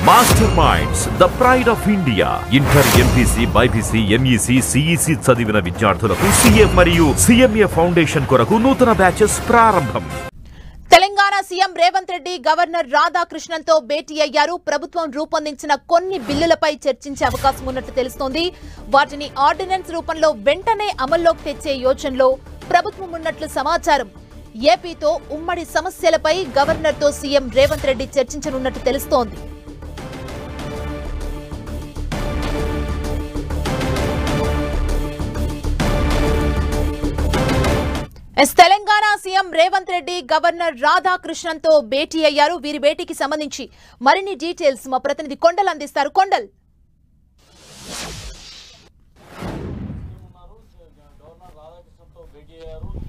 Master minds the pride of India. Inter, MPC, BiPC, MEC, CEC చదివిన విద్యార్థులకు CA మరియు CMA foundation కొరకు నూతన బ్యాచెస్ ప్రారంభం. తెలంగాణ సీఎం రేవంత్ రెడ్డి గవర్నర్ రాధాకృష్ణన్తో భేటీ అయ్యారు. ప్రభుత్వం రూపొందించిన కొన్ని బిల్లులపై చర్చించే అవకాశం ఉన్నట్లు తెలుస్తోంది. వాటిని ఆర్డినెన్స్ రూపంలో వెంటనే అమల్లోకి తెచ్చే యోచనలో ప్రభుత్వం ఉన్నట్లు సమాచారం. ఏపీతో ఉమ్మడి సమస్యలపై గవర్నర్తో సీఎం రేవంత్ రెడ్డి చర్చించనున్నట్టు తెలుస్తోంది. తెలంగాణ సీఎం రేవంత్ రెడ్డి గవర్నర్ రాధాకృష్ణన్తో భేటీ అయ్యారు. వీరి భేటీకి సంబంధించి మరిన్ని డీటెయిల్స్ మా ప్రతినిధి కొండల్ అందిస్తారు. కొండల్,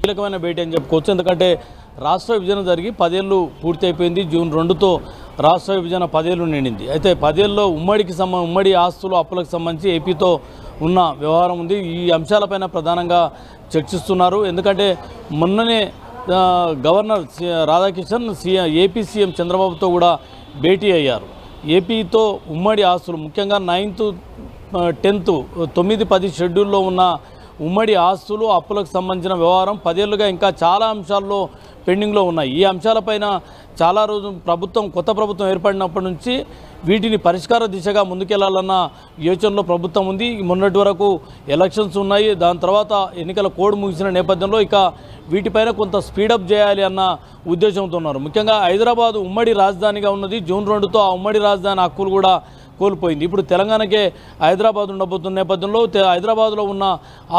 కీలకమైన భేటీ అని చెప్పుకోవచ్చు. ఎందుకంటే రాష్ట్ర విభజన జరిగి 10 ఏళ్ళు పూర్తి అయిపోయింది. జూన్ 2తో రాష్ట్ర విభజన 10 ఏళ్ళు నిండింది. అయితే 10 ఏళ్ళలో ఉమ్మడి ఆస్తులు అప్పులకు సంబంధించి ఏపీతో ఉన్న వ్యవహారం ఉంది. ఈ అంశాలపైన ప్రధానంగా చర్చిస్తున్నారు. ఎందుకంటే మొన్ననే గవర్నర్ రాధాకృష్ణన్ ఏపీ సీఎం చంద్రబాబుతో కూడా భేటీ అయ్యారు. ఏపీతో ఉమ్మడి ఆస్తులు ముఖ్యంగా 9th, 10th 9-10 షెడ్యూల్లో ఉన్న ఉమ్మడి ఆస్తులు అప్పులకు సంబంధించిన వ్యవహారం 10 ఏళ్ళుగా ఇంకా చాలా అంశాల్లో పెండింగ్లో ఉన్నాయి. ఈ అంశాలపైన చాలా రోజు కొత్త ప్రభుత్వం ఏర్పడినప్పటి నుంచి వీటిని పరిష్కార దిశగా ముందుకెళ్లాలన్న యోచనలో ప్రభుత్వం ఉంది. మొన్నటి వరకు ఎలక్షన్స్ ఉన్నాయి. దాని తర్వాత ఎన్నికల కోడ్ ముగిసిన నేపథ్యంలో ఇక వీటిపైన కొంత స్పీడప్ చేయాలి అన్న ఉద్దేశంతో ఉన్నారు. ముఖ్యంగా హైదరాబాద్ ఉమ్మడి రాజధానిగా ఉన్నది. జూన్ 2తో ఆ ఉమ్మడి రాజధాని హక్కులు కూడా కోల్పోయింది. ఇప్పుడు తెలంగాణకే హైదరాబాద్ ఉండబోతున్న నేపథ్యంలో హైదరాబాద్లో ఉన్న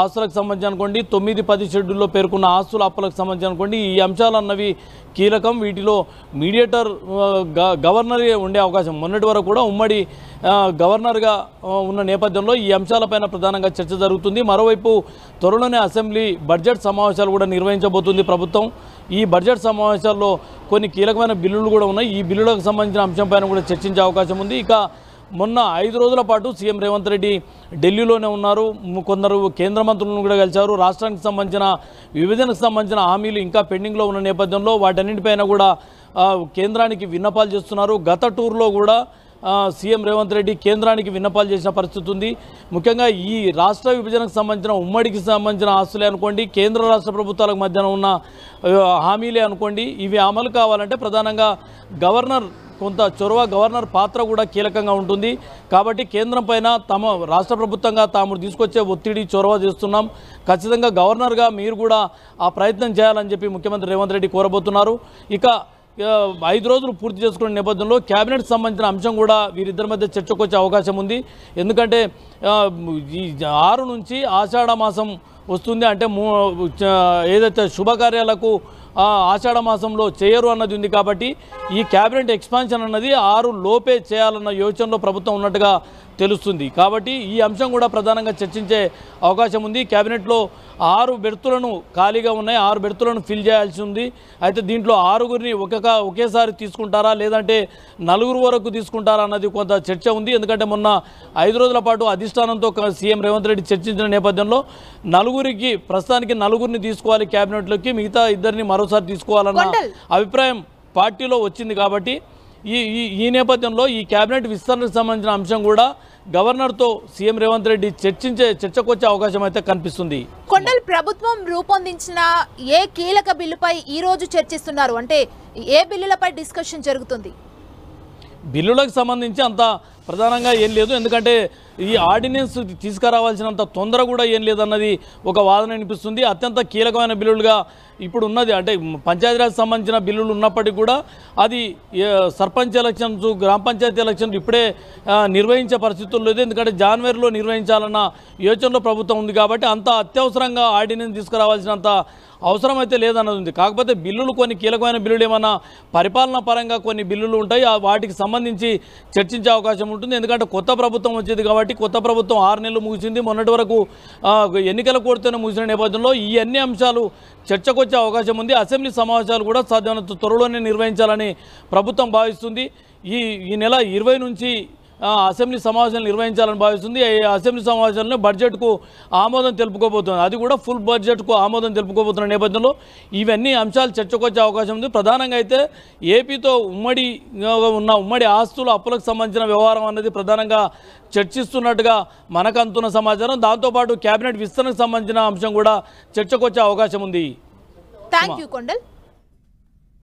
ఆస్తులకు సంబంధించి అనుకోండి, 9-10 షెడ్యూల్లో పేర్కొన్న ఆస్తుల అప్పులకు సంబంధించి అనుకోండి, ఈ అంశాలు అన్నవి కీలకం. వీటిలో మీడియేటర్ గవర్నరే ఉండే అవకాశం. మొన్నటి వరకు కూడా ఉమ్మడి గవర్నర్గా ఉన్న నేపథ్యంలో ఈ అంశాలపైన ప్రధానంగా చర్చ జరుగుతుంది. మరోవైపు త్వరలోనే అసెంబ్లీ బడ్జెట్ సమావేశాలు కూడా నిర్వహించబోతుంది ప్రభుత్వం. ఈ బడ్జెట్ సమావేశాల్లో కొన్ని కీలకమైన బిల్లులు కూడా ఉన్నాయి. ఈ బిల్లులకు సంబంధించిన అంశంపైన కూడా చర్చించే అవకాశం ఉంది. ఇక మొన్న 5 రోజుల పాటు సీఎం రేవంత్ రెడ్డి ఢిల్లీలోనే ఉన్నారు. కొందరు కేంద్ర మంత్రులను కూడా కలిశారు. రాష్ట్రానికి సంబంధించిన విభజనకు సంబంధించిన హామీలు ఇంకా పెండింగ్లో ఉన్న నేపథ్యంలో వాటన్నింటిపైన కూడా కేంద్రానికి విన్నపాలు చేస్తున్నారు. గత టూర్లో కూడా సీఎం రేవంత్ రెడ్డి కేంద్రానికి విన్నపాలు చేసిన పరిస్థితి ఉంది. ముఖ్యంగా ఈ రాష్ట్ర విభజనకు సంబంధించిన ఉమ్మడికి సంబంధించిన ఆస్తులే అనుకోండి, కేంద్ర రాష్ట్ర ప్రభుత్వాలకు మధ్యన ఉన్న హామీలే అనుకోండి, ఇవి అమలు కావాలంటే ప్రధానంగా గవర్నర్ పాత్ర కూడా కీలకంగా ఉంటుంది. కాబట్టి కేంద్రం పైన రాష్ట్ర ప్రభుత్వంగా తాము తీసుకొచ్చే ఒత్తిడి చొరవ చేస్తున్నాం. ఖచ్చితంగా గవర్నర్గా మీరు కూడా ఆ ప్రయత్నం చేయాలని చెప్పి ముఖ్యమంత్రి రేవంత్ రెడ్డి కోరబోతున్నారు. ఇక 5 రోజులు పూర్తి చేసుకునే నేపథ్యంలో క్యాబినెట్ సంబంధించిన అంశం కూడా వీరిద్దరి మధ్య చర్చకు వచ్చే అవకాశం ఉంది. ఎందుకంటే ఈ 6 నుంచి ఆషాఢ మాసం వస్తుంది. అంటే ఏదైతే శుభకార్యాలకు ఆషాఢ మాసంలో చేయరు అన్నది ఉంది. కాబట్టి ఈ క్యాబినెట్ ఎక్స్పాన్షన్ అన్నది 6 లోపే చేయాలన్న యోచనలో ప్రభుత్వం ఉన్నట్టుగా తెలుస్తుంది. కాబట్టి ఈ అంశం కూడా ప్రధానంగా చర్చించే అవకాశం ఉంది. క్యాబినెట్లో 6 బెర్తులను ఖాళీగా ఉన్నాయి. 6 బెర్తులను ఫిల్ చేయాల్సి ఉంది. అయితే దీంట్లో 6గురిని ఒకేసారి తీసుకుంటారా, లేదంటే 4 వరకు తీసుకుంటారా అన్నది కొంత చర్చ ఉంది. ఎందుకంటే మొన్న 5 రోజుల పాటు అధిష్టానంతో సీఎం రేవంత్ రెడ్డి చర్చించిన నేపథ్యంలో ప్రస్తుతానికి 4గురిని తీసుకోవాలి క్యాబినెట్లోకి, మిగతా 2ని మరోసారి తీసుకోవాలన్న అభిప్రాయం పార్టీలో వచ్చింది. కాబట్టి ఈ నేపథ్యంలో ఈ క్యాబినెట్ విస్తరణకు సంబంధించిన అంశం కూడా గవర్నర్తో సీఎం రేవంత్ రెడ్డి చర్చకు వచ్చే అవకాశం అయితే కనిపిస్తుంది. కొండల్, ప్రభుత్వం రూపొందించిన ఏ కీలక బిల్లుపై ఈ రోజు చర్చిస్తున్నారు? అంటే ఏ బిల్లులపై డిస్కషన్ జరుగుతుంది? బిల్లులకు సంబంధించి అంత ప్రధానంగా ఏం లేదు. ఎందుకంటే ఈ ఆర్డినెన్స్ తీసుకురావాల్సినంత తొందర కూడా ఏం లేదన్నది ఒక వాదన అనిపిస్తుంది. అత్యంత కీలకమైన బిల్లులుగా ఇప్పుడు ఉన్నది అంటే పంచాయతీరాజ్ సంబంధించిన బిల్లులు ఉన్నప్పటికీ కూడా అది సర్పంచ్ ఎలక్షన్స్, గ్రామ పంచాయతీ ఎలక్షన్స్ ఇప్పుడే నిర్వహించే పరిస్థితులు లేదు. ఎందుకంటే జనవరిలో నిర్వహించాలన్న యోచనలో ప్రభుత్వం ఉంది. కాబట్టి అంత అత్యవసరంగా ఆర్డినెన్స్ తీసుకురావాల్సినంత అవసరం అయితే లేదన్నది ఉంది. కాకపోతే బిల్లులు కొన్ని కీలకమైన బిల్లులు ఏమన్నా పరిపాలనా పరంగా కొన్ని బిల్లులు ఉంటాయి. వాటికి సంబంధించి చర్చించే అవకాశం ఉంటుంది. ఎందుకంటే కొత్త ప్రభుత్వం వచ్చేది కాబట్టి కొత్త ప్రభుత్వం 6 నెలలు ముగిసింది. మొన్నటి వరకు ఎన్నికల కోడ్తోనే ముగిసిన నేపథ్యంలో ఈ అన్ని అంశాలు చర్చకు వచ్చే అవకాశం ఉంది. అసెంబ్లీ సమావేశాలు కూడా సాధ్యమైనంత త్వరలోనే నిర్వహించాలని ప్రభుత్వం భావిస్తుంది. ఈ నెల 20 నుంచి అసెంబ్లీ సమావేశాలు నిర్వహించాలని భావిస్తుంది. ఈ అసెంబ్లీ సమావేశాలను బడ్జెట్కు ఆమోదం తెలుపుకోబోతుంది. అది కూడా ఫుల్ బడ్జెట్కు ఆమోదం తెలుపుకోబోతున్న నేపథ్యంలో ఇవన్నీ అంశాలు చర్చకు వచ్చే అవకాశం ఉంది. ప్రధానంగా అయితే ఏపీతో ఉమ్మడి ఆస్తులు అప్పులకు సంబంధించిన వ్యవహారం అనేది ప్రధానంగా చర్చిస్తున్నట్టుగా మనకు అందుతున్న సమాచారం. దాంతోపాటు కేబినెట్ విస్తరణకు సంబంధించిన అంశం కూడా చర్చకు వచ్చే అవకాశం ఉంది. Thank you Kondal.